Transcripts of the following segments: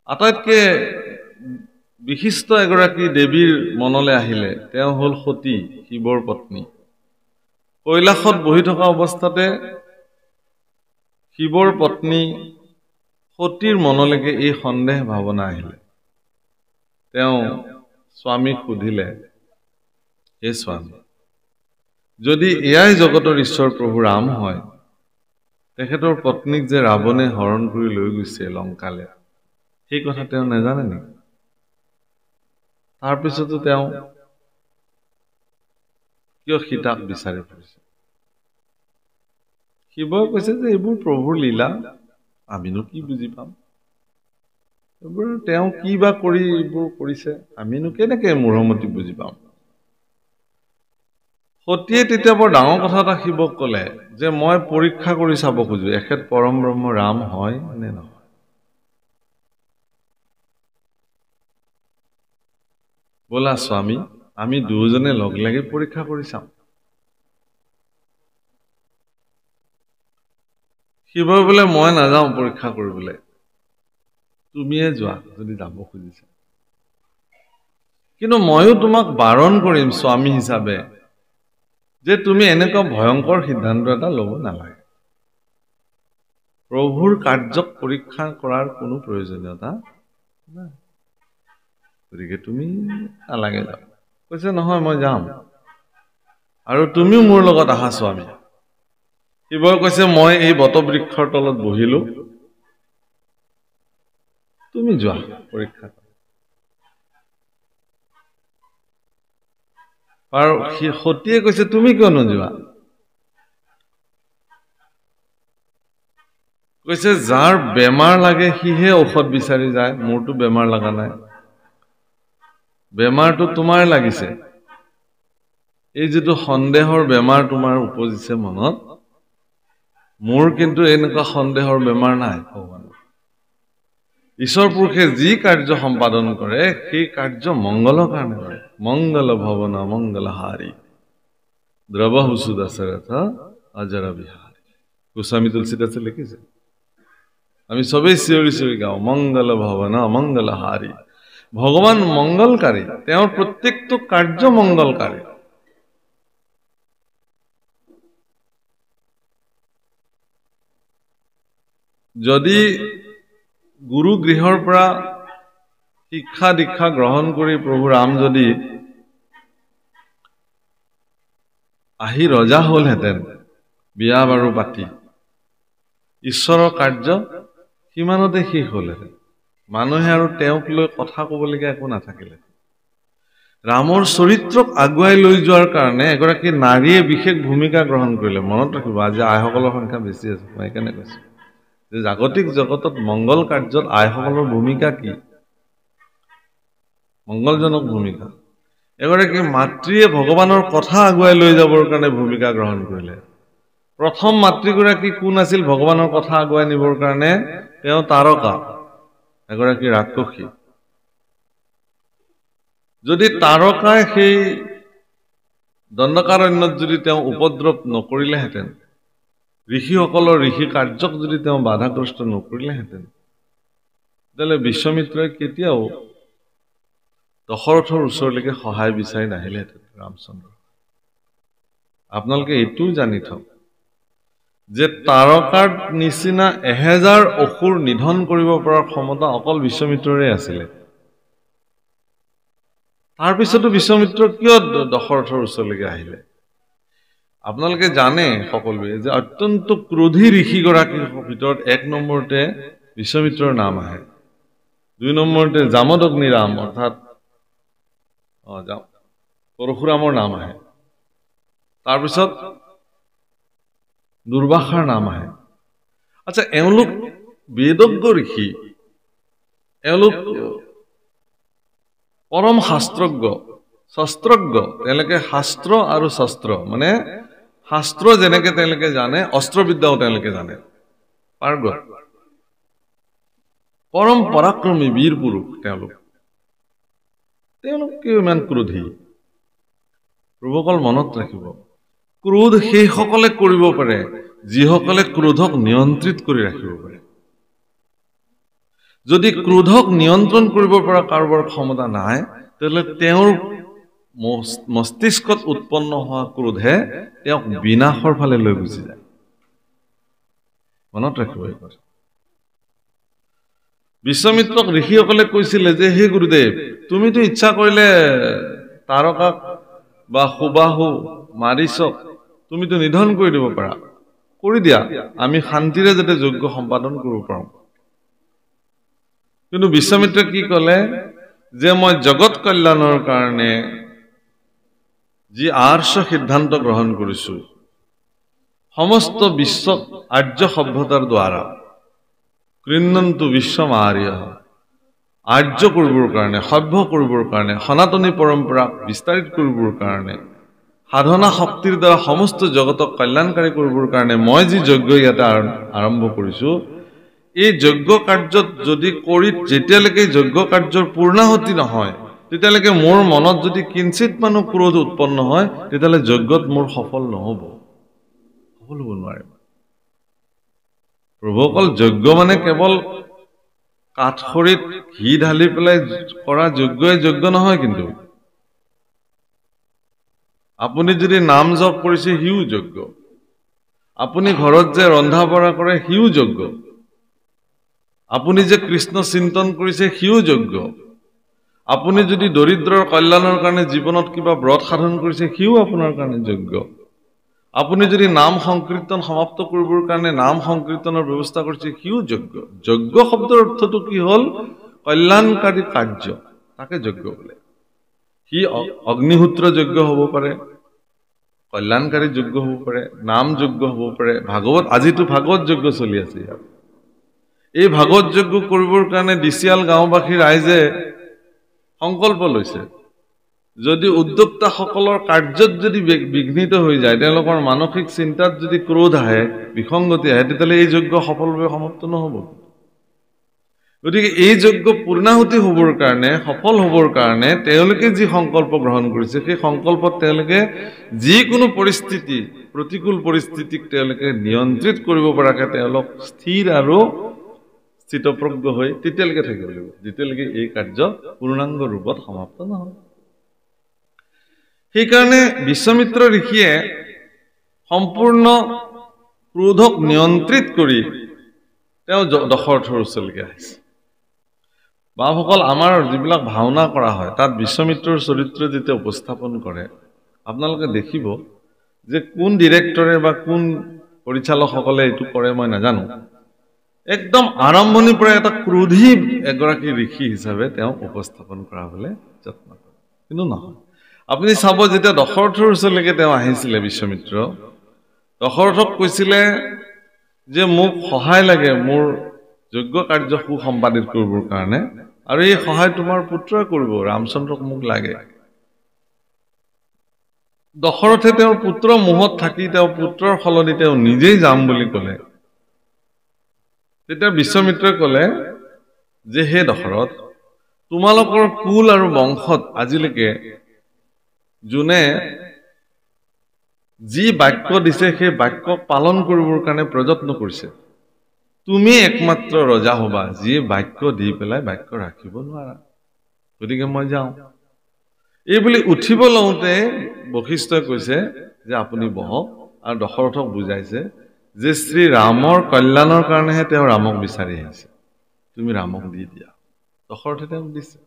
আটাইতকৈ বিশিষ্ট এগৰাকী দেৱীৰ মনলৈ আহিলে তেওঁ হ'ল সতী, শিৱৰ পত্নী। কৈলাশত বহি থকা অৱস্থাতে শিৱৰ পত্নী সতীৰ মনলৈকে এই সন্দেহ ভাৱনা আহিলে। তেওঁ স্বামীক সুধিলে, হে স্বামী, যদি এয়াই জগতৰ ঈশ্বৰ প্ৰভু ৰাম হয়, তেখেতৰ পত্নীক যে ৰাৱণে হৰণ কৰি লৈ গৈছে লংকালে, সেই কথা তেওঁ নাজানে নেকি? তাৰপিছতো তেওঁ কিয় সীতাক বিচাৰি ফুৰিছে? শিৱই কৈছে যে এইবোৰ প্ৰভুৰ লীলা, আমিনো কি বুজি পাম? এইবোৰ তেওঁ কি বা কৰি এইবোৰ কৰিছে, আমিনো কেনেকে মূঢ়মতি বুজি পাম? সতীয়ে তেতিয়া বৰ ডাঙৰ কথা এটা শিৱক ক'লে যে মই পৰীক্ষা কৰি চাব খোজো এখেত পৰম ব্ৰহ্ম ৰাম হয় নে নহয়। ব'লা স্বামী, আমি দুয়োজনে লগ লাগি পৰীক্ষা কৰি চাম। শিৱই বোলে মই নাযাওঁ পৰীক্ষা কৰিবলৈ, তুমিয়ে যোৱা যদি যাব খুজিছা। কিন্তু ময়ো তোমাক বাৰণ কৰিম স্বামী হিচাপে যে তুমি এনেকুৱা ভয়ংকৰ সিদ্ধান্ত এটা ল'ব নালাগে। প্ৰভুৰ কাৰ্যক পৰীক্ষা কৰাৰ কোনো প্ৰয়োজনীয়তা নাই, গতিকে তুমি নালাগে যাও। কৈছে নহয় মই যাম, আৰু তুমিও মোৰ লগত আহা স্বামী। শিৱই কৈছে মই এই বটবৃক্ষৰ তলত বহিলো, তুমি যোৱা পৰীক্ষা। আৰু সতীয়ে কৈছে তুমি কিয় নোযোৱা? কৈছে যাৰ বেমাৰ লাগে সিহে ঔষধ বিচাৰি যায়, মোৰতো বেমাৰ লগা নাই, বেমাৰটো তোমাৰ লাগিছে। এই যিটো সন্দেহৰ বেমাৰ তোমাৰ উপজিছে মনত, মোৰ কিন্তু এনেকুৱা সন্দেহৰ বেমাৰ নাই। ঈশ্বৰ পুৰুষে যি কাৰ্য সম্পাদন কৰে সেই কাৰ্য মংগলৰ কাৰণে কৰে। মংগল ভৱন মংগল হাৰি দ্ৰৱহুসু দশৰথ অজৰ বিহাৰী। গোস্বামী তুলসীদাসে লিখিছে, আমি সবেই চিঞৰি চিঞৰি গাওঁ মংগল ভৱন মংগল হাৰি। ভগৱান মংগলকাৰী, তেওঁৰ প্ৰত্যেকটো কাৰ্য মংগলকাৰী। যদি গুৰু গৃহৰ পৰা শিক্ষা দীক্ষা গ্ৰহণ কৰি প্ৰভু ৰাম যদি আহি ৰজা হলহেঁতেন, বিয়া বাৰু পাতি, ঈশ্বৰৰ কাৰ্য সিমানতে শেষ হলহেঁতেন, মানুহে আৰু তেওঁক লৈ কথা কবলগীয়া একো নাথাকিলে। ৰামৰ চৰিত্ৰক আগুৱাই লৈ যোৱাৰ কাৰণে এগৰাকী নাৰীয়ে বিশেষ ভূমিকা গ্ৰহণ কৰিলে। মনত ৰাখিব, আজি আইসকলৰ সংখ্যা বেছি আছে, মই সেইকাৰণে কৈছো যে জাগতিক জগতত মংগল কাৰ্যত আইসকলৰ ভূমিকা কি? মংগলজনক ভূমিকা। এগৰাকী মাতৃয়ে ভগৱানৰ কথা আগুৱাই লৈ যাবৰ কাৰণে ভূমিকা গ্ৰহণ কৰিলে। প্ৰথম মাতৃগৰাকী কোন আছিল ভগৱানৰ কথা আগুৱাই নিবৰ কাৰণে? তেওঁ তাৰকা, এগৰাকী ৰাক্ষসী। যদি তাৰকাই সেই দণ্ডকাৰণ্যত যদি তেওঁ উপদ্ৰৱ নকৰিলেহেঁতেন, ঋষিসকলৰ ঋষি কাৰ্যক যদি তেওঁ বাধাগ্ৰস্ত নকৰিলেহেঁতেন, তেতিয়াহ'লে বিশ্বমিত্ৰই কেতিয়াও দশৰথৰ ওচৰলৈকে সহায় বিচাৰি নাহিলেহেঁতেন ৰামচন্দ্ৰ। আপোনালোকে এইটোও জানি থওক যে তাৰকাৰ নিচিনা 1000 অসুৰ নিধন কৰিব পৰাৰ ক্ষমতা অকল বিশ্বমিত্ৰৰে আছিলে। তাৰপিছতো বিশ্বমিত্ৰ কিয় দশৰথৰ ওচৰলৈকে আহিলে? আপোনালোকে জানে সকলোৱে যে অত্যন্ত ক্ৰোধী ঋষিগৰাকীৰ ভিতৰত 1 নম্বৰতে বিশ্বমিত্ৰৰ নাম আহে, 2 নম্বৰতে জামদগ্নি ৰাম অৰ্থাৎ পৰশুৰামৰ নাম আহে, তাৰপিছত দুৰ্বাসাৰ নাম আহে। আচ্ছা, এওঁলোক বেদজ্ঞ ঋষি, এওঁলোক পৰম শাস্ত্ৰজ্ঞ, শস্ত্ৰজ্ঞ। তেওঁলোকে শাস্ত্ৰ আৰু শস্ত্ৰ মানে শাস্ত্ৰ যেনেকে তেওঁলোকে জানে, অস্ত্ৰবিদ্যাও তেওঁলোকে জানে, পাৰ্গত, পৰম পৰাক্ৰমী বীৰ পুৰুষ তেওঁলোক। তেওঁলোক কিয় ইমান ক্ৰোধী? প্ৰভুসকল মনত ৰাখিব, ক্ৰোধ সেইসকলে কৰিব পাৰে যিসকলে ক্ৰোধক নিয়ন্ত্ৰিত কৰি ৰাখিব পাৰে। যদি ক্ৰোধক নিয়ন্ত্ৰণ কৰিব পৰা কাৰোবাৰ ক্ষমতা নাই তেতিয়াহ'লে তেওঁৰ মস্তিষ্কত উৎপন্ন হোৱা ক্ৰোধে তেওঁক বিনাশৰ ফালে লৈ গুচি যায় মনত ৰাখিব এই কথা বিশ্বমিত্ৰক ঋষিসকলে কৈছিলে যে হে গুৰুদেৱ তুমিতো ইচ্ছা কৰিলে তাৰকাক বা সুবাহু মাৰিছক তুমিতো নিধন কৰি দিব পাৰা কৰি দিয়া আমি শান্তিৰে যাতে যজ্ঞ সম্পাদন কৰিব পাৰোঁ কিন্তু বিশ্বমিত্ৰে কি ক'লে যে মই জগত কল্যাণৰ কাৰণে যি আৰ্ষ সিদ্ধান্ত গ্ৰহণ কৰিছো সমস্ত বিশ্বক আৰ্য সভ্যতাৰ দ্বাৰা কৃণ্যন্তু বিশ্বম আৰ্য আৰ্য কৰিবৰ কাৰণে সভ্য কৰিবৰ কাৰণে সনাতনী পৰম্পৰা বিস্তাৰিত কৰিবৰ কাৰণে সাধনা শক্তিৰ দ্বাৰা সমস্ত জগতক কল্যাণকাৰী কৰিবৰ কাৰণে মই যি যজ্ঞ ইয়াতে আৰম্ভ কৰিছো এই যজ্ঞ কাৰ্যত যদি কৰি যেতিয়ালৈকে যজ্ঞ কাৰ্যৰ পূৰ্ণাহুতি নহয় তেতিয়ালৈকে মোৰ মনত যদি কিঞ্চিত মানো ক্ৰোধ উৎপন্ন হয় তেতিয়ালে যজ্ঞত মোৰ সফল নহব নোৱাৰে প্ৰভুসকল যজ্ঞ মানে কেৱল কাঠখৰিত ঘি ঢালি পেলাই কৰা যজ্ঞই যজ্ঞ নহয় কিন্তু আপুনি যদি নাম জপ কৰিছে হিউ যজ্ঞ আপুনি ঘৰত যে ৰন্ধা বঢ়া কৰে হিউ যজ্ঞ আপুনি যে কৃষ্ণ চিন্তন কৰিছে হিউ যজ্ঞ আপুনি যদি দৰিদ্ৰৰ কল্যাণৰ কাৰণে জীৱনত কিবা ব্ৰত সাধন কৰিছে হিউ আপোনাৰ কাৰণে যজ্ঞ আপুনি যদি নাম সংকীৰ্তন সমাপ্ত কৰিবৰ কাৰণে নাম সংকীৰ্তনৰ ব্যৱস্থা কৰিছে হিউ যজ্ঞ যজ্ঞ শব্দৰ অৰ্থটো কি হ'ল কল্যাণকাৰী কাৰ্য তাকে যজ্ঞ বোলে হি অগ্নিহোত্ৰ যজ্ঞ হ'ব পাৰে কল্যাণকাৰী যজ্ঞ হ'ব পাৰে নাম যজ্ঞ হ'ব পাৰে ভাগৱত আজিতো ভাগৱত যজ্ঞ চলি আছে ইয়াত এই ভাগৱত যজ্ঞ কৰিবৰ কাৰণে দিচিয়াল গাঁওবাসী ৰাইজে সংকল্প লৈছে যদি উদ্যোক্তাসকলৰ কাৰ্যত যদি বিঘ্নিত হৈ যায় তেওঁলোকৰ মানসিক চিন্তাত যদি ক্ৰোধ আহে বিসংগতি আহে তেতিয়াহ'লে এই যজ্ঞ সফলভাৱে সমাপ্ত নহ'ব গতিকে এই যজ্ঞ পূৰ্ণাহুতি হ'বৰ কাৰণে সফল হ'বৰ কাৰণে তেওঁলোকে যি সংকল্প গ্ৰহণ কৰিছে সেই সংকল্পত তেওঁলোকে যিকোনো পৰিস্থিতি প্ৰতিকূল পৰিস্থিতিক তেওঁলোকে নিয়ন্ত্ৰিত কৰিব পৰাকে তেওঁলোক স্থিৰ আৰু স্থিতপ্ৰজ্ঞ হৈ তেতিয়ালৈকে থাকিব লাগিব যেতিয়ালৈকে এই কাৰ্য পূৰ্ণাংগ ৰূপত সমাপ্ত নহয় সেইকাৰণে বিশ্বমিত্ৰ ঋষিয়ে সম্পূৰ্ণ ক্ৰোধক নিয়ন্ত্ৰিত কৰি তেওঁ দশৰথৰ ওচৰলৈকে আহিছে বাপসকল আমাৰ যিবিলাক ভাওনা কৰা হয় তাত বিশ্বমিত্ৰৰ চৰিত্ৰ যেতিয়া উপস্থাপন কৰে আপোনালোকে দেখিব যে কোন ডিৰেক্টৰে বা কোন পৰিচালকসকলে এইটো কৰে মই নাজানো একদম আৰম্ভণিৰ পৰা এটা ক্ৰোধী এগৰাকী ঋষি হিচাপে তেওঁ উপস্থাপন কৰাবলৈ যত্ন কৰে কিন্তু নহয় আপুনি চাব যেতিয়া দশৰথৰ ওচৰলৈকে তেওঁ আহিছিলে বিশ্বমিত্ৰ দশৰথক কৈছিলে যে মোক সহায় লাগে মোৰ যজ্ঞ কাৰ্য সুসম্পাদিত কৰিবৰ কাৰণে আৰু এই সহায় তোমাৰ পুত্ৰই কৰিব ৰামচন্দ্ৰক মোক লাগে দশৰথে তেওঁৰ পুত্ৰ মোহত থাকি তেওঁৰ পুত্ৰৰ সলনি তেওঁ নিজেই যাম বুলি ক'লে তেতিয়া বিশ্বমিত্ৰই ক'লে যে হে দশৰথ তোমালোকৰ কুল আৰু বংশত আজিলৈকে যোনে যি বাক্য দিছে সেই বাক্য পালন কৰিবৰ কাৰণে প্ৰযত্ন কৰিছে তুমি একমাত্ৰ ৰজা হবা যিয়ে বাক্য দি পেলাই বাক্য ৰাখিব নোৱাৰা গতিকে মই যাওঁ এই বুলি উঠিব লওঁতে বশিষ্ঠই কৈছে যে আপুনি বহক আৰু দশৰথক বুজাইছে যে শ্ৰী ৰামৰ কল্যাণৰ কাৰণেহে তেওঁ ৰামক বিচাৰি আহিছে তুমি ৰামক দি দিয়া দশৰথে তেওঁক দিছে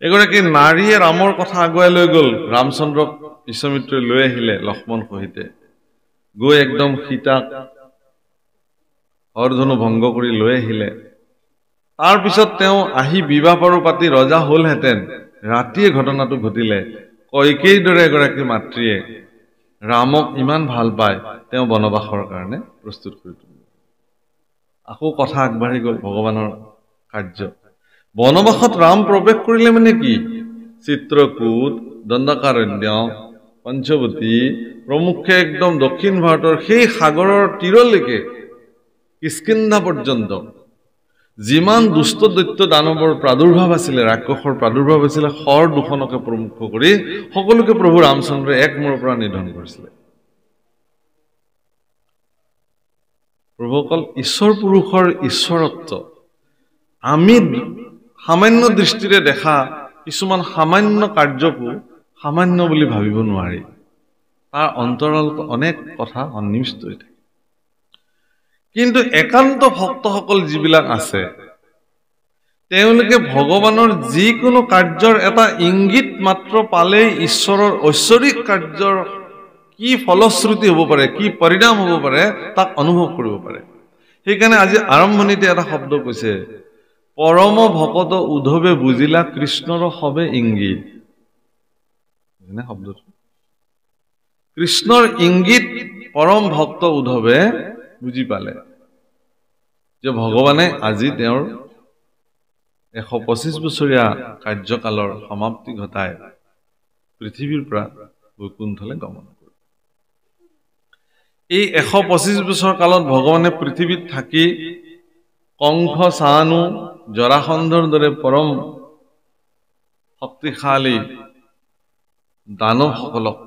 এগৰাকী নাৰীয়ে ৰামৰ কথা আগুৱাই লৈ গ'ল ৰামচন্দ্ৰক বিশ্বমিত্ৰই লৈ আহিলে লক্ষ্মণ সহিতে গৈ একদম সীতাক হৰধনু ভংগ কৰি লৈ আহিলে তাৰ পিছত তেওঁ আহি বিবাহ বাৰু পাতি ৰজা হ'লহেঁতেন ৰাতিয়ে ঘটনাটো ঘটিলে কইকেয়ীৰ দৰে এগৰাকী মাতৃয়ে ৰামক ইমান ভাল পায় তেওঁ বনবাসৰ কাৰণে প্ৰস্তুত কৰি তুলিলে আকৌ কথা আগবাঢ়ি গ'ল ভগৱানৰ কাৰ্য বনবাসত ৰাম প্ৰৱেশ কৰিলে মানে কি চিত্ৰকূট দণ্ডকাৰণ্য পঞ্চৱতী প্ৰমুখ্যে একদম দক্ষিণ ভাৰতৰ সেই সাগৰৰ তীৰলৈকে কিষ্কিন্ধা পৰ্যন্ত যিমান দুষ্ট দৈত্য দানৱৰ প্ৰাদুৰ্ভাৱ আছিলে ৰাক্ষসৰ প্ৰাদুৰ্ভাৱ আছিলে শৰ দুখনকে প্ৰমুখ্য কৰি সকলোকে প্ৰভু ৰামচন্দ্ৰই এক মূৰৰ পৰা নিধন কৰিছিলে প্ৰভুসকল ঈশ্বৰ পুৰুষৰ ঈশ্বৰত্ব আমি সামান্য দৃষ্টিৰে দেখা কিছুমান সামান্য কাৰ্যকো সামান্য বুলি ভাবিব নোৱাৰি তাৰ অন্তৰালত অনেক কথা সন্নিবিষ্ট হৈ থাকে কিন্তু একান্ত ভক্তসকল যিবিলাক আছে তেওঁলোকে ভগৱানৰ যিকোনো কাৰ্যৰ এটা ইংগিত মাত্ৰ পালেই ঈশ্বৰৰ ঐশ্বৰিক কাৰ্যৰ কি ফলশ্ৰুতি হ'ব পাৰে কি পৰিণাম হ'ব পাৰে তাক অনুভৱ কৰিব পাৰে সেইকাৰণে আজি আৰম্ভণিতে এটা শব্দ কৈছে পৰম ভকত উদ্ধৱে বুজিলা কৃষ্ণৰ হবে ইংগিত এনে শব্দটো কৃষ্ণৰ ইংগিত পৰম ভক্ত উদ্ধৱে বুজি পালে যে ভগৱানে আজি তেওঁৰ 125 বছৰীয়া কাৰ্যকালৰ সমাপ্তি ঘটায় পৃথিৱীৰ পৰা বৈকুণ্ঠলৈ গমন কৰে এই 125 বছৰ কালত ভগৱানে পৃথিৱীত থাকি কংস সানু জৰাসন্ধৰ দৰে পৰম শক্তিশালী দানৱসকলক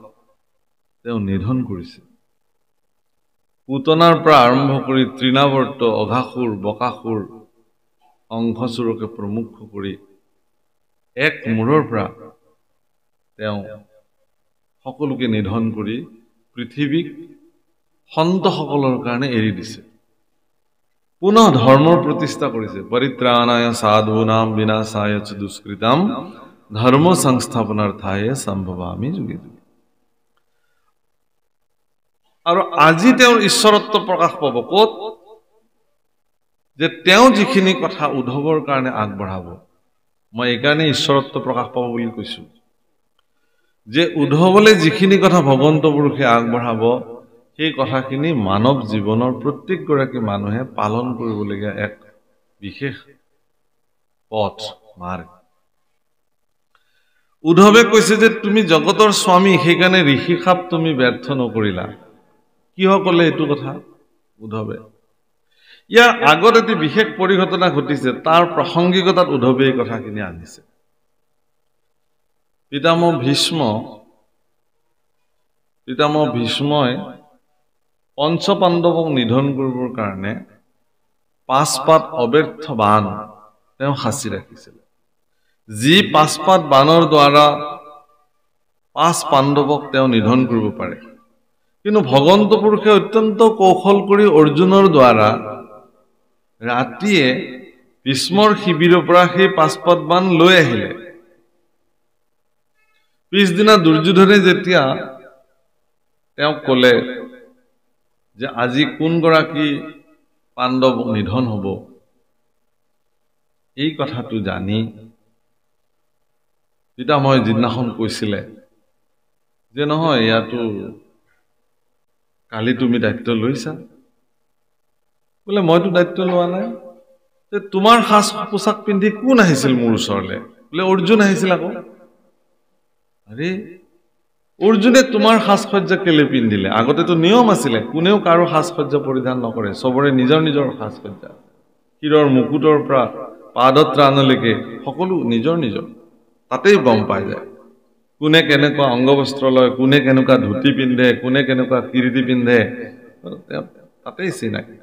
তেওঁ নিধন কৰিছে পুতনাৰ পৰা আৰম্ভ কৰি তৃণাৱৰ্ত অঘাসুৰ বকাসুৰ অংশচুৰকে প্ৰমুখ কৰি এক মূৰৰ পৰা তেওঁ সকলোকে নিধন কৰি পৃথিৱীক সন্তসকলৰ কাৰণে এৰি দিছে পুনঃ ধৰ্মৰ প্ৰতিষ্ঠা কৰিছে পৰিত্ৰাণায় সাধূনাম বিনাশায় চ দুষ্কৃতাম ধৰ্ম সংস্থাপনাৰ্থায় সম্ভৱামি যুগে যুগে আৰু আজি তেওঁৰ ঈশ্বৰত্ব প্ৰকাশ পাব ক'ত যে তেওঁ যিখিনি কথা উদ্ধৱৰ কাৰণে আগবঢ়াব মই এইকাৰণে ঈশ্বৰত্ব প্ৰকাশ পাব বুলি কৈছো যে উদ্ধৱলৈ যিখিনি কথা ভগৱন্ত পুৰুষে আগবঢ়াব সেই কথাখিনি মানৱ জীৱনৰ প্ৰত্যেকগৰাকী মানুহে পালন কৰিবলগীয়া এক বিশেষ পথ মাৰ্গ উদ্ধৱে কৈছে যে তুমি জগতৰ স্বামী সেইকাৰণে ঋষি খাপ তুমি ব্যৰ্থ নকৰিলা কিয় ক'লে এইটো কথা উদ্ধৱে ইয়াৰ আগত এটি বিশেষ পৰিঘটনা ঘটিছে তাৰ প্ৰাসংগিকতাত উদ্ধৱে এই কথাখিনি আনিছে পিতামহ ভীষ্মই পঞ্চপাণ্ডৱক নিধন কৰিবৰ কাৰণে 5 পাত অব্যৰ্থ বাণ তেওঁ সাঁচি ৰাখিছিল যি 5 পাত বাণৰ দ্বাৰা 5 পাণ্ডৱক তেওঁ নিধন কৰিব পাৰে কিন্তু ভগৱন্ত পুৰুষে অত্যন্ত কৌশল কৰি অৰ্জুনৰ দ্বাৰা ৰাতিয়ে ভীষ্মৰ শিবিৰৰ পৰা সেই 5 পাত বাণ লৈ আহিলে পিছদিনা দুৰ্যোধনে যেতিয়া তেওঁ ক'লে যে আজি কোন গৰাকী পাণ্ডৱ নিধন হ'ব এই কথাটো জানি পিতামহে যিদিনাখন কৈছিলে যে নহয় ইয়াতো কালি তুমি দায়িত্ব লৈছা বোলে মইতো দায়িত্ব লোৱা নাই যে তোমাৰ সাজ পোছাক পিন্ধি কোন আহিছিল মোৰ ওচৰলৈ বোলে অৰ্জুন আহিছিল আকৌ আৰে অৰ্জুনে তোমাৰ সাজসজ্জা কেলে পিন্ধিলে আগতেতো নিয়ম আছিলে কোনেও কাৰো সাজসজ্জা পৰিধান নকৰে সবৰে নিজৰ নিজৰ সাজসজ্জা শিৰৰ মুকুটৰ পৰা পাদত্ৰাণলৈকে সকলো নিজৰ নিজৰ তাতেই গম পাই যায় কোনে কেনেকুৱা অংগবস্ত্ৰ লয় কোনে কেনেকুৱা ধুতি পিন্ধে কোনে কেনেকুৱা কিৰীটি পিন্ধে তাতেই চিনাকি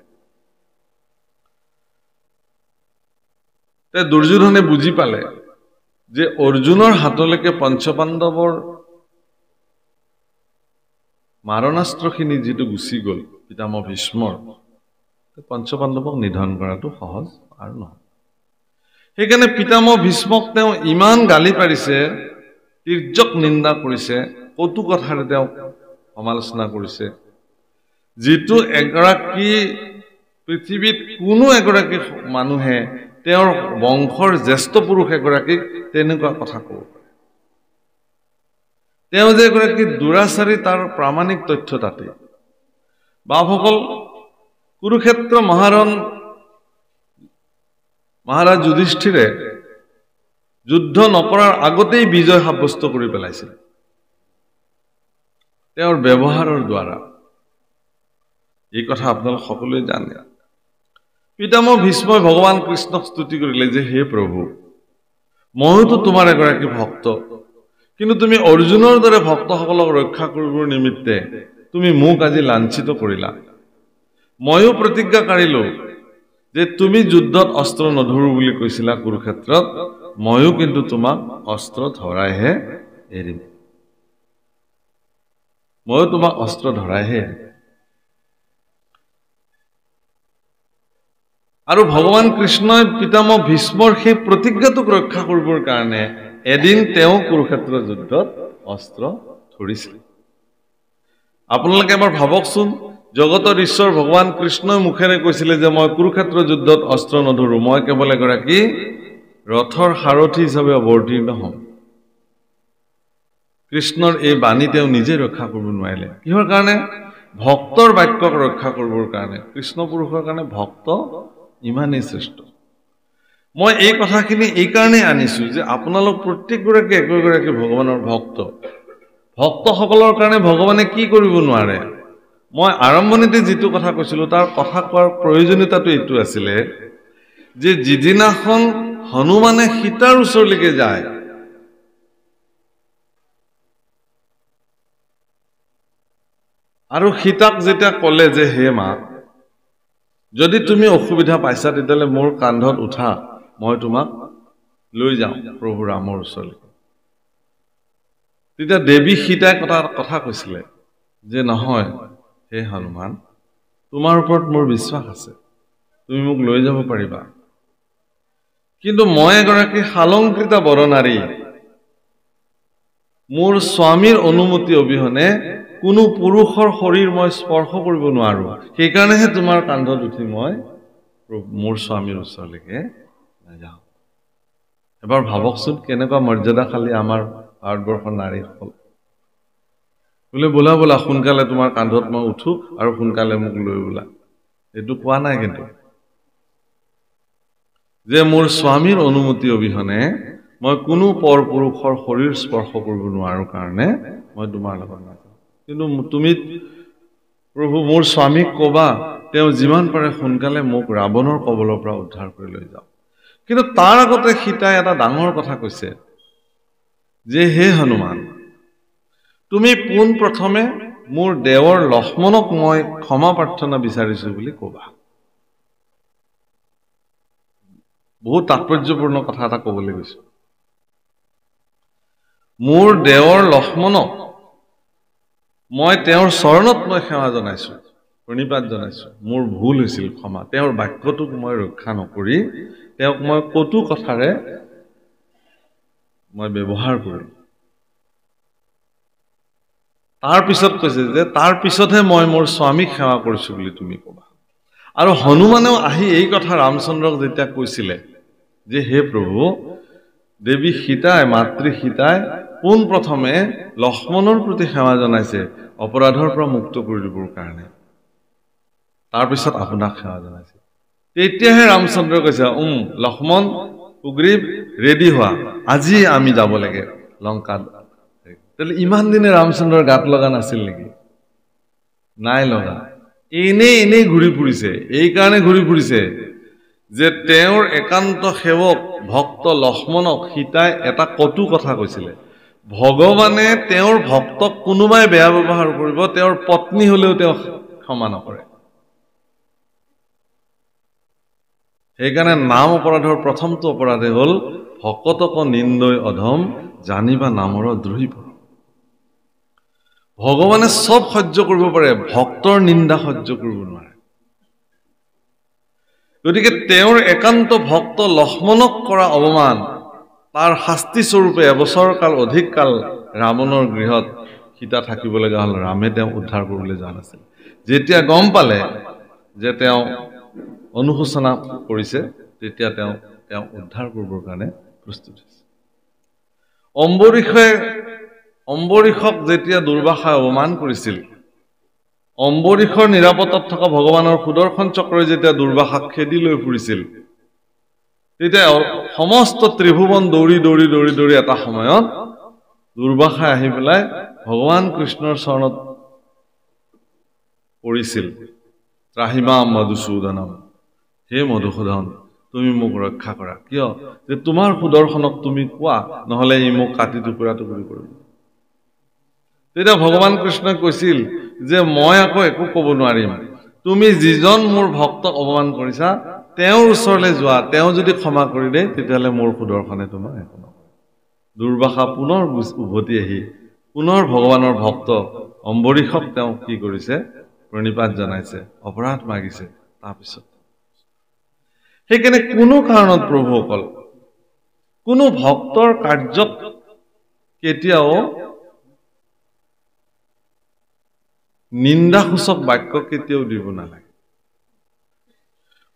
তে দুৰ্যোধনে বুজি পালে যে অৰ্জুনৰ হাতলৈকে পঞ্চপাণ্ডৱৰ মাৰণাস্ত্ৰখিনি যিটো গুচি গ'ল পিতামহ ভীষ্মৰ পঞ্চপাণ্ডৱক নিধন কৰাটো সহজ আৰু নহয় সেইকাৰণে পিতামহ ভীষ্মক তেওঁ ইমান গালি পাৰিছে তিৰ্যক নিন্দা কৰিছে কটু কথাৰে তেওঁ সমালোচনা কৰিছে যিটো এগৰাকী পৃথিৱীত কোনো এগৰাকী মানুহে তেওঁৰ বংশৰ জ্যেষ্ঠ পুৰুষ এগৰাকীক তেনেকুৱা কথা ক'ব পাৰে তেওঁ যে এগৰাকী দুৰাচাৰী তাৰ প্ৰামাণিক তথ্য তাতে বাপসকল কুৰুক্ষেত্ৰ মহাৰাজ যুধিষ্ঠিৰে যুদ্ধ নকৰাৰ আগতেই বিজয় সাব্যস্ত কৰি পেলাইছিল তেওঁৰ ব্যৱহাৰৰ দ্বাৰা এই কথা আপোনালোক সকলোৱে জানে পিতামহ ভীষ্মই ভগৱান কৃষ্ণক স্তুতি কৰিলে যে হে প্ৰভু মইতো তোমাৰ এগৰাকী ভক্ত কিন্তু তুমি অৰ্জুনৰ দৰে ভক্তসকলক ৰক্ষা কৰিবৰ নিমিত্তে তুমি মোক আজি লাঞ্ছিত কৰিলা ময়ো প্ৰতিজ্ঞা কৰিলো যে তুমি যুদ্ধত অস্ত্ৰ নধৰো বুলি কৈছিলা কুৰুক্ষেত্ৰত ময়ো কিন্তু তোমাক অস্ত্ৰ ধৰাইহে এৰিম ময়ো তোমাক অস্ত্ৰ ধৰাইহে আৰু ভগৱান কৃষ্ণই পিতামহ ভীষ্মৰ সেই প্ৰতিজ্ঞাটোক ৰক্ষা কৰিবৰ কাৰণে এদিন তেওঁ কুৰুক্ষেত্ৰ যুদ্ধত অস্ত্ৰ ধৰিছিল আপোনালোকে এবাৰ ভাবকচোন জগতৰ ঈশ্বৰ ভগৱান কৃষ্ণই মুখেৰে কৈছিলে যে মই কুৰুক্ষেত্ৰ যুদ্ধত অস্ত্ৰ নধৰো মই কেৱল এগৰাকী ৰথৰ সাৰথি হিচাপে অৱতীৰ্ণ হ'ম কৃষ্ণৰ এই বাণী তেওঁ নিজে ৰক্ষা কৰিব নোৱাৰিলে কিহৰ কাৰণে ভক্তৰ বাক্যক ৰক্ষা কৰিবৰ কাৰণে কৃষ্ণ পুৰুষৰ কাৰণে ভক্ত ইমানেই শ্ৰেষ্ঠ মই এই কথাখিনি এই কাৰণেই আনিছো যে আপোনালোক প্ৰত্যেকগৰাকী একোগৰাকী ভগৱানৰ ভক্তসকলৰ কাৰণে ভগৱানে কি কৰিব নোৱাৰে মই আৰম্ভণিতে যিটো কথা কৈছিলো তাৰ কথা কোৱাৰ প্ৰয়োজনীয়তাটো এইটো আছিলে যে যিদিনাখন হনুমানে সীতাৰ ওচৰলৈকে যায় আৰু সীতাক যেতিয়া ক'লে যে হে মা যদি তুমি অসুবিধা পাইছা তেতিয়াহ'লে মোৰ কান্ধত উঠা মই তোমাক লৈ যাওঁ প্ৰভু ৰামৰ ওচৰলৈকে তেতিয়া দেৱী সীতাই কথা কৈছিলে যে নহয় হে হনুমান তোমাৰ ওপৰত মোৰ বিশ্বাস আছে তুমি মোক লৈ যাব পাৰিবা কিন্তু মই এগৰাকী শালংকৃতা বৰনাৰী মোৰ স্বামীৰ অনুমতি অবিহনে কোনো পুৰুষৰ শৰীৰ মই স্পৰ্শ কৰিব নোৱাৰো সেইকাৰণেহে তোমাৰ কান্ধত উঠি মই মোৰ স্বামীৰ ওচৰলৈকে নাযাওঁ এবাৰ ভাবকচোন কেনেকুৱা মৰ্যাদাশালী আমাৰ ভাৰতবৰ্ষৰ নাৰীসকল বোলে বোলা বোলা সোনকালে তোমাৰ কান্ধত মই উঠো আৰু সোনকালে মোক লৈ বোলা এইটো কোৱা নাই কিন্তু যে মোৰ স্বামীৰ অনুমতি অবিহনে মই কোনো পৰ পুৰুষৰ শৰীৰ স্পৰ্শ কৰিব নোৱাৰো কাৰণে মই তোমাৰ লগত নাযাওঁ কিন্তু তুমি প্ৰভু মোৰ স্বামীক ক'বা তেওঁ যিমান পাৰে সোনকালে মোক ৰাৱণৰ কবলৰ পৰা উদ্ধাৰ কৰি লৈ যাওক কিন্তু তাৰ আগতে সীতাই এটা ডাঙৰ কথা কৈছে যে হে হনুমান তুমি পোন প্ৰথমে মোৰ দেৱৰ লক্ষ্মণক মই ক্ষমা প্ৰাৰ্থনা বিচাৰিছো বুলি ক'বা বহুত তাৎপৰ্যপূৰ্ণ কথা এটা ক'বলৈ গৈছো মোৰ দেৱৰ লক্ষ্মণক মই তেওঁৰ চৰণত মই সেৱা জনাইছো প্ৰণিপাত জনাইছো মোৰ ভুল হৈছিল ক্ষমা তেওঁৰ বাক্যটোক মই ৰক্ষা নকৰি তেওঁক মই কটু কথাৰে মই ব্যৱহাৰ কৰিম তাৰ পিছত কৈছে যে তাৰ পিছতহে মই মোৰ স্বামীক সেৱা কৰিছো বুলি তুমি ক'বা আৰু হনুমানেও আহি এই কথা ৰামচন্দ্ৰক যেতিয়া কৈছিলে যে হে প্ৰভু দেৱী সীতাই মাতৃ সীতাই পোন প্ৰথমে লক্ষ্মণৰ প্ৰতি সেৱা জনাইছে অপৰাধৰ পৰা মুক্ত কৰি দিবৰ কাৰণে তাৰ পিছত আপোনাক সেৱা জনাইছে তেতিয়াহে ৰামচন্দ্ৰই কৈছে লক্ষ্মণ সুগ্ৰীৱ ৰেডি হোৱা আজি আমি যাব লাগে লংকাত তেলে ইমান দিনে ৰামচন্দ্ৰৰ গাত লগা নাছিল নেকি নাই লগা এনেই ঘূৰি ফুৰিছে এই কাৰণে ঘূৰি ফুৰিছে যে তেওঁৰ একান্ত সেৱক ভক্ত লক্ষ্মণক সীতাই এটা কটু কথা কৈছিলে ভগৱানে তেওঁৰ ভক্তক কোনোবাই বেয়া ব্যৱহাৰ কৰিব তেওঁৰ পত্নী হলেও তেওঁ ক্ষমা নকৰে সেইকাৰণে নাম অপৰাধৰ প্ৰথমটো অপৰাধে হ'ল ভকতক নিন্দয় অধম জানিবা নামৰ দ্ৰোহী ভগৱানে সব সহ্য কৰিব পাৰে ভক্তৰ নিন্দা সহ্য কৰিব নোৱাৰে গতিকে তেওঁৰ একান্ত ভক্ত লক্ষ্মণক কৰা অপমান তাৰ শাস্তি স্বৰূপে এবছৰ কাল অধিক কাল ৰাৱণৰ গৃহত সীতা থাকিব লগা হ'ল ৰামে তেওঁ উদ্ধাৰ কৰিবলৈ যোৱা নাছিল যেতিয়া গম পালে যে তেওঁ অনুশোচনা কৰিছে তেতিয়া তেওঁ উদ্ধাৰ কৰিবৰ কাৰণে প্ৰস্তুত হৈছে অম্বৰীষক যেতিয়া দুৰ্বাসাই অপমান কৰিছিল অম্বৰীষৰ নিৰাপত্তাত থকা ভগৱানৰ সুদৰ্শন চক্ৰই যেতিয়া দুৰ্বাসাক খেদি লৈ ফুৰিছিল তেতিয়া সমস্ত ত্ৰিভুৱন দৌৰি এটা সময়ত দুৰ্বাসাই আহি পেলাই ভগৱান কৃষ্ণৰ চৰণত পৰিছিল ত্ৰাহিমা মধুসূদনম হে মধুসূদন তুমি মোক ৰক্ষা কৰা কিয় যে তোমাৰ সুদৰ্শনক তুমি কোৱা নহলে ই মোক কাটি টুকুৰা টুকুৰি কৰিব তেতিয়া ভগৱান কৃষ্ণই কৈছিল যে মই আকৌ একো ক'ব নোৱাৰিম তুমি যিজন মোৰ ভক্তক অপমান কৰিছা তেওঁৰ ওচৰলৈ যোৱা তেওঁ যদি ক্ষমা কৰি দিয়ে তেতিয়াহ'লে মোৰ সুদৰ্শনে তোমাৰ একো নকৰে দুৰ্বাসা পুনৰ উভতি আহি পুনৰ ভগৱানৰ ভক্ত অম্বৰীষক তেওঁ কি কৰিছে প্ৰণিপাত জনাইছে অপৰাধ মাগিছে তাৰপিছত সেইকাৰণে কোনো কাৰণত প্ৰভুসকল কোনো ভক্তৰ কাৰ্যক কেতিয়াও নিন্দাসূচক বাক্য কেতিয়াও দিব নালাগে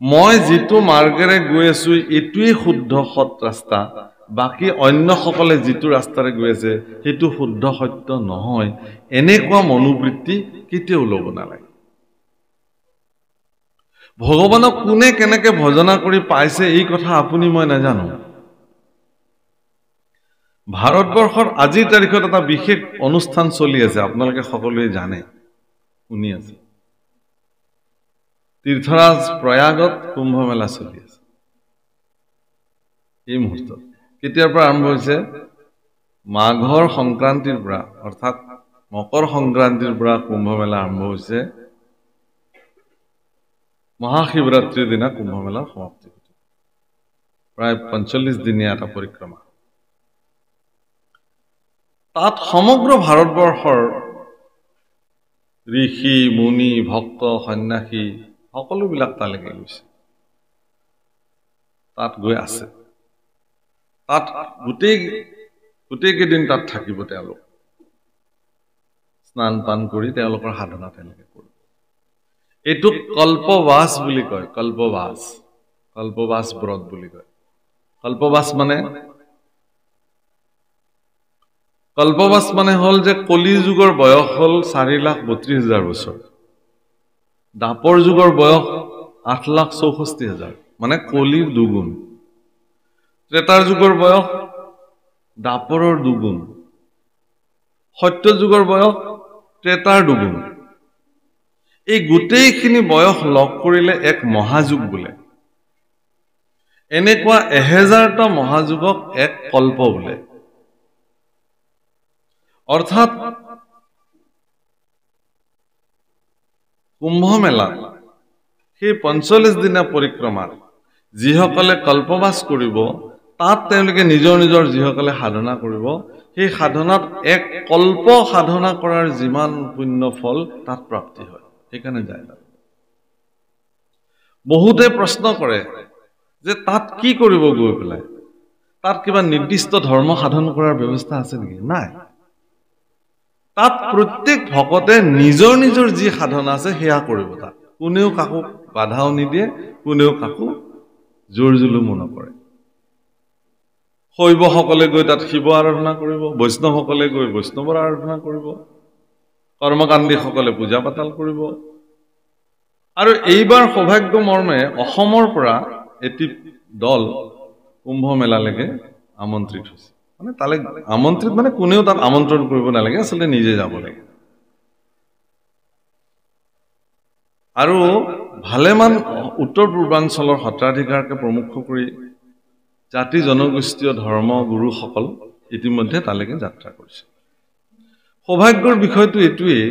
মই যিটো মাৰ্গেৰে গৈ আছো এইটোৱে শুদ্ধ সৎ ৰাস্তা বাকি অন্যসকলে যিটো ৰাস্তাৰে গৈ আছে সেইটো শুদ্ধ সত্য নহয় এনেকুৱা মনোবৃত্তি কেতিয়াও ল'ব নালাগে ভগৱানক কোনে কেনেকে ভজনা কৰি পাইছে এই কথা আপুনি মই নাজানো ভাৰতবৰ্ষৰ আজিৰ তাৰিখত এটা বিশেষ অনুষ্ঠান চলি আছে আপোনালোকে সকলোৱে জানে শুনি আছে তীৰ্থৰাজ প্ৰয়াগত কুম্ভ মেলা চলি আছে এই মুহূৰ্তত কেতিয়াৰ পৰা আৰম্ভ হৈছে মাঘৰ সংক্ৰান্তিৰ পৰা অৰ্থাৎ মকৰ সংক্ৰান্তিৰ পৰা কুম্ভ মেলা আৰম্ভ হৈছে মহাশিৱৰাত্ৰিৰ দিনা কুম্ভ মেলাৰ সমাপ্তি প্ৰায় ৪৫ দিনীয়া এটা পৰিক্ৰমা তাত সমগ্ৰ ভাৰতবৰ্ষৰ ঋষি মুনি ভক্ত সন্ন্যাসী সকলোবিলাক তালৈকে গৈছে তাত গৈ আছে তাত গোটেই কেইদিন তাত থাকিব তেওঁলোক স্নান পান কৰি তেওঁলোকৰ সাধনা তেওঁলোকে কৰিব এইটো কল্পবাস বুলি কয় কল্পবাস ব্ৰত বুলি কয় কল্পবাস মানে হল যে কলি যুগৰ বয়স হল ৪,৩২,০০০ বছৰ দাপৰ যুগৰ বয়স ৮,৬৪,০০০ মানে কলিৰ দুগুণ ত্ৰেতাৰ যুগৰ বয়স দাপৰৰ দুগুণ সত্য যুগৰ বয়স ত্ৰেতাৰ দুগুণ এই গোটেইখিনি বয়স লগ কৰিলে এক মহাযুগ বোলে এনেকুৱা ১০০০টা মহাযুগক এক কল্প বোলে অৰ্থাৎ কুম্ভ মেলা সেই ৪৫ দিনীয়া পৰিক্ৰমাত যিসকলে কল্পবাস কৰিব তাত তেওঁলোকে নিজৰ নিজৰ যিসকলে সাধনা কৰিব সেই সাধনাত এক কল্প সাধনা কৰাৰ যিমান পুণ্য ফল তাত প্ৰাপ্তি হয় সেইকাৰণে যায় বহুতে প্ৰশ্ন কৰে যে তাত কি কৰিব গৈ পেলাই তাত কিবা নিৰ্দিষ্ট ধৰ্ম সাধন কৰাৰ ব্যৱস্থা আছে নেকি নাই তাত প্ৰত্যেক ভকতে নিজৰ নিজৰ যি সাধনা আছে সেয়া কৰিব তাত কোনেও কাকো বাধাও নিদিয়ে কোনেও কাকো জোৰ জুলুমো নকৰে শৈৱসকলে গৈ তাত শিৱ আৰাধনা কৰিব বৈষ্ণৱসকলে গৈ বৈষ্ণৱৰ আৰাধনা কৰিব কৰ্মকাণ্ডীসকলে পূজা পাতাল কৰিব আৰু এইবাৰ সৌভাগ্য মৰ্মে অসমৰ পৰা এটি দল কুম্ভ মেলালৈকে আমন্ত্ৰিত হৈছে মানে তালে আমন্ত্ৰিত মানে কোনেও তাত আমন্ত্ৰণ কৰিব নালাগে আসলে নিজে যাব লাগে আৰু ভালেমান উত্তৰ পূৰ্বাঞ্চলৰ সত্ৰাধিকাৰকে প্ৰমুখ কৰি জাতি জনগোষ্ঠীয় ধৰ্ম গুৰুসকল ইতিমধ্যে তালৈকে যাত্ৰা কৰিছে সৌভাগ্যৰ বিষয়টো এইটোৱেই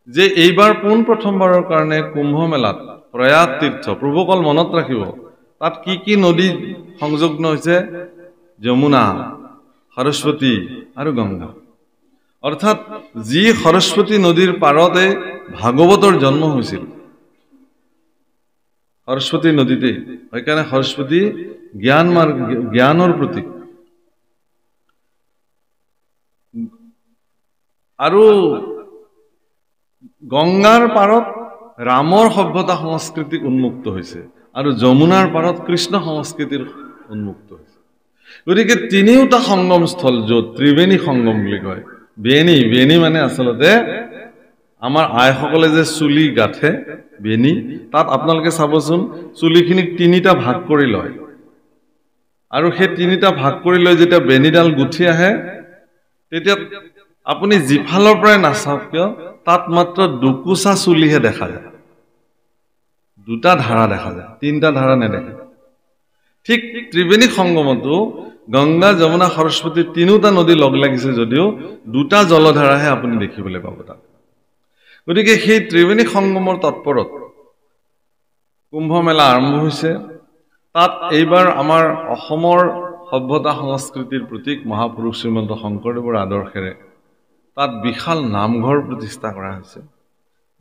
যে এইবাৰ পোন প্ৰথমবাৰৰ কাৰণে কুম্ভ মেলাত প্ৰয়াগ তীৰ্থ প্ৰভুকল মনত ৰাখিব তাত কি নদী সংযুক্ত হৈছে যমুনা সৰস্বতী আৰু গংগা অৰ্থাৎ যি সৰস্বতী নদীৰ পাৰতে ভাগৱতৰ জন্ম হৈছিল সৰস্বতী নদীতে সেইকাৰণে সৰস্বতী জ্ঞানৰ প্ৰতীক আৰু গংগাৰ পাৰত ৰামৰ সভ্যতা সংস্কৃতি উন্মুক্ত হৈছে আৰু যমুনাৰ পাৰত কৃষ্ণ সংস্কৃতিৰ উন্মুক্ত হৈছে গতিকে তিনিওটা সংগমস্থল য'ত ত্ৰিবেণী সংগম বুলি কয় বেনী মানে আচলতে আমাৰ আইসকলে যে চুলি গাঠে বেনী তাত আপোনালোকে চাবচোন চুলিখিনিক তিনিটা ভাগ কৰি লয় আৰু সেই তিনিটা ভাগ কৰি লৈ যেতিয়া বেনীডাল গুঠি আহে তেতিয়া আপুনি জিফালৰ পৰাই নাচাওক কিয় তাত মাত্ৰ দুকুচা চুলিহে দেখা যায় দুটা ধাৰা দেখা যায় তিনিটা ধাৰা নেদেখে ঠিক ত্ৰিবেণী সংগমতো গংগা যমুনা সৰস্বতী তিনিটা নদী লগ লাগিছে যদিও দুটা জলধাৰাহে আপুনি দেখিবলৈ পাব তাত গতিকে সেই ত্ৰিবেণী সংগমৰ তৎপৰত কুম্ভ মেলা আৰম্ভ হৈছে তাত এইবাৰ আমাৰ অসমৰ সভ্যতা সংস্কৃতিৰ প্ৰতীক মহাপুৰুষ শ্ৰীমন্ত শংকৰদেৱৰ আদৰ্শেৰে তাত বিশাল নামঘৰ প্ৰতিষ্ঠা কৰা হৈছে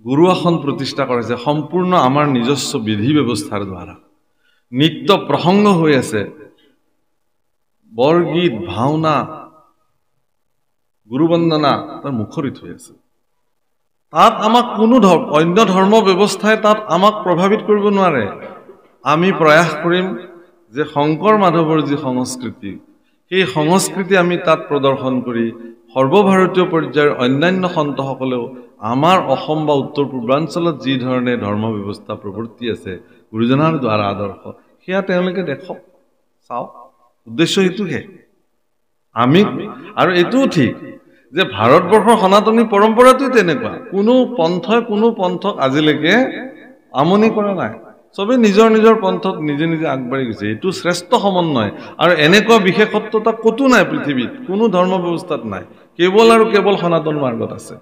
গুৰু আসন প্ৰতিষ্ঠা কৰা হৈছে সম্পূৰ্ণ আমাৰ নিজস্ব বিধি ব্যৱস্থাৰ দ্বাৰা নিত্য প্ৰসংগ হৈ আছে বৰগীত ভাওনা গুৰু বন্দনা তাৰ মুখৰিত হৈ আছে তাত আমাক কোনো অন্য ধৰ্ম ব্যৱস্থাই তাত আমাক প্ৰভাৱিত কৰিব নোৱাৰে আমি প্ৰয়াস কৰিম যে শংকৰ মাধৱৰ যি সংস্কৃতি সেই সংস্কৃতি আমি তাত প্ৰদৰ্শন কৰি সৰ্বভাৰতীয় পৰ্যায়ৰ অন্যান্য সন্তসকলেও আমাৰ অসম বা উত্তৰ পূৰ্বাঞ্চলত যি ধৰণে ধৰ্ম ব্যৱস্থা প্ৰৱৰ্তি আছে গুৰুজনাৰ দ্বাৰা আদৰ্শ সেয়া তেওঁলোকে দেখক চাওক উদ্দেশ্য এইটোহে আমি আৰু এইটোও ঠিক যে ভাৰতবৰ্ষৰ সনাতনী পৰম্পৰাটোই তেনেকুৱা কোনো পন্থক আজিলৈকে আমনি কৰা নাই সবে নিজৰ নিজৰ পন্থত নিজে নিজে আগবাঢ়ি গৈছে এইটো শ্ৰেষ্ঠ সমন্বয় আৰু এনেকুৱা বিশেষত্বতা কতো নাই পৃথিৱীত কোনো ধৰ্ম ব্যৱস্থাত নাই কেৱল আৰু কেৱল সনাতন মাৰ্গত আছে